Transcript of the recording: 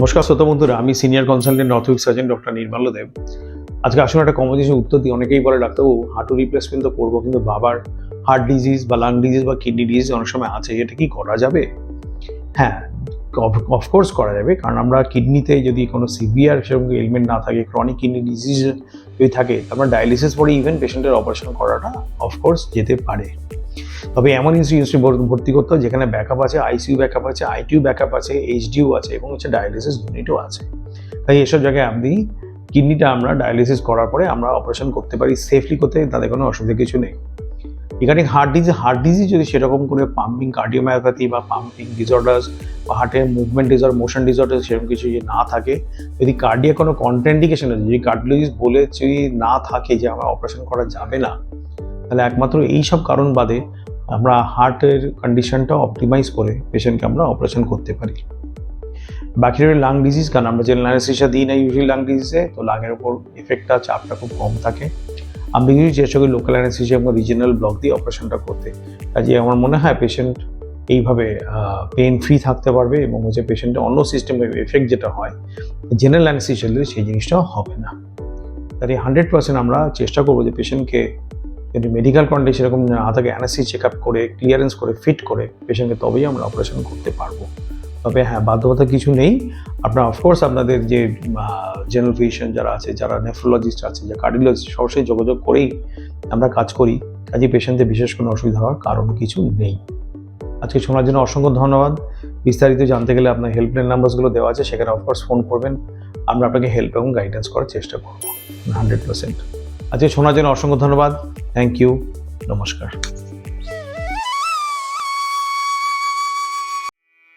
নমস্কার শ্রোতা বন্ধুরা, আমি senior consultant orthopaedic surgeon doctor Nirmal Deb. আজকে আসুন একটা কম্পিটিশন উত্তর দিই। অনেকেই বলে ডাক্তারবাবু হাঁটু রিপ্লেসমেন্ট তো করবো, কিন্তু বাবার হার্ট ডিজিজ বা লাং ডিজিজ বা কিডনি ডিজিজ অনেক সময় আছে, এটা কি করা যাবে? হ্যাঁ, অফকোর্স করা যাবে। কারণ আমরা কিডনিতে যদি কোনো সিভিয়ার সেরকম এলিমেন্ট না থাকে, ক্রনিক কিডনি ডিজিজ যদি থাকে, আমরা ডায়ালিসিস পরে ইভেন পেশেন্টের অপারেশন করাটা অফকোর্স যেতে পারে। তবে এমন ইনস্টিটিউশনে ভর্তি করতে হয় যেখানে ব্যাকআপ আছে, আইসিইউ ব্যাকআপ আছে, আইটিইউ ব্যাকআপ আছে, এইচডিইউ আছে এবং ডায়ালিসিস ইউনিটও আছে। তাই এসব জায়গায় আপনি কিডনিটা আমরা ডায়ালিসিস করার পরে আমরা অপারেশন করতে পারি, সেফলি করতে, তাদের কোনো অসুবিধা কিছু নেই। এখানে হার্ট ডিজিজ যদি সেরকম করে পাম্পিং কার্ডিওমায়োপ্যাথি বা পাম্পিং ডিসঅর্ডার্স বা হার্টের মুভমেন্ট ডিসঅর্ডার, মোশন ডিসঅর্ডার সেরকম কিছু যদি না থাকে, যদি কার্ডিয়াক কোনো কন্ট্রাইন্ডিকেশন আছে, যদি কার্ডিওলজিস্ট বলে যদি না থাকে যে আমার অপারেশন করা যাবে না, তাহলে একমাত্র এই সব কারণ বাদে আমরা হার্টের কন্ডিশনটা অপটিমাইজ করে পেশেন্টকে আমরা অপারেশন করতে পারি। বাকি রইল লাং ডিজিজ, কারণ আমরা জেনারেল অ্যানেস্থেসিয়া দিই না ইউজুয়ালি লাং ডিজিজে, তো লাংয়ের উপর এফেক্টটা, চাপটা খুব কম থাকে। আমি কিন্তু চেষ্টা করি লোকাল অ্যানেস্থেসিয়া এবং রিজিনাল ব্লক দিয়ে অপারেশনটা করতে। কাজে আমার মনে হয় পেশেন্ট এইভাবে পেন ফ্রি থাকতে পারবে এবং পেশেন্টের অন্য সিস্টেমের এফেক্ট যেটা হয় জেনারেল অ্যানেস্থেসিয়া দিলে সেই জিনিসটাও হবে না। তাই 100% আমরা চেষ্টা করবো যে পেশেন্টকে যদি মেডিকেল কন্ডিশন এরকম না থাকে, অ্যানাস্থেসিয়া চেক আপ করে, ক্লিয়ারেন্স করে, ফিট করে পেশেন্টকে তবেই আমরা অপারেশন করতে পারবো। তবে হ্যাঁ, বাধ্যবাধকতা কিছু নেই। আপনারা অফকোর্স আপনাদের যে জেনারেল ফিজিশিয়ান যারা আছে, যারা নেফ্রোলজিস্ট আছে, যারা কার্ডিওলজিস্ট, সরাসরি যোগাযোগ করেই আমরা কাজ করি। কাজে পেশেন্টদের বিশেষ কোনো অসুবিধা হওয়ার কারণ কিছু নেই। আজকে শোনার জন্য অসংখ্য ধন্যবাদ। বিস্তারিত জানতে গেলে আপনার হেল্পলাইন নাম্বারগুলো দেওয়া আছে, সেখানে অফকোর্স ফোন করবেন। আমরা আপনাকে হেল্প এবং গাইডেন্স করার চেষ্টা করব 100%। আজকে শোনার জন্য অসংখ্য ধন্যবাদ। Thank you. নমস্কার।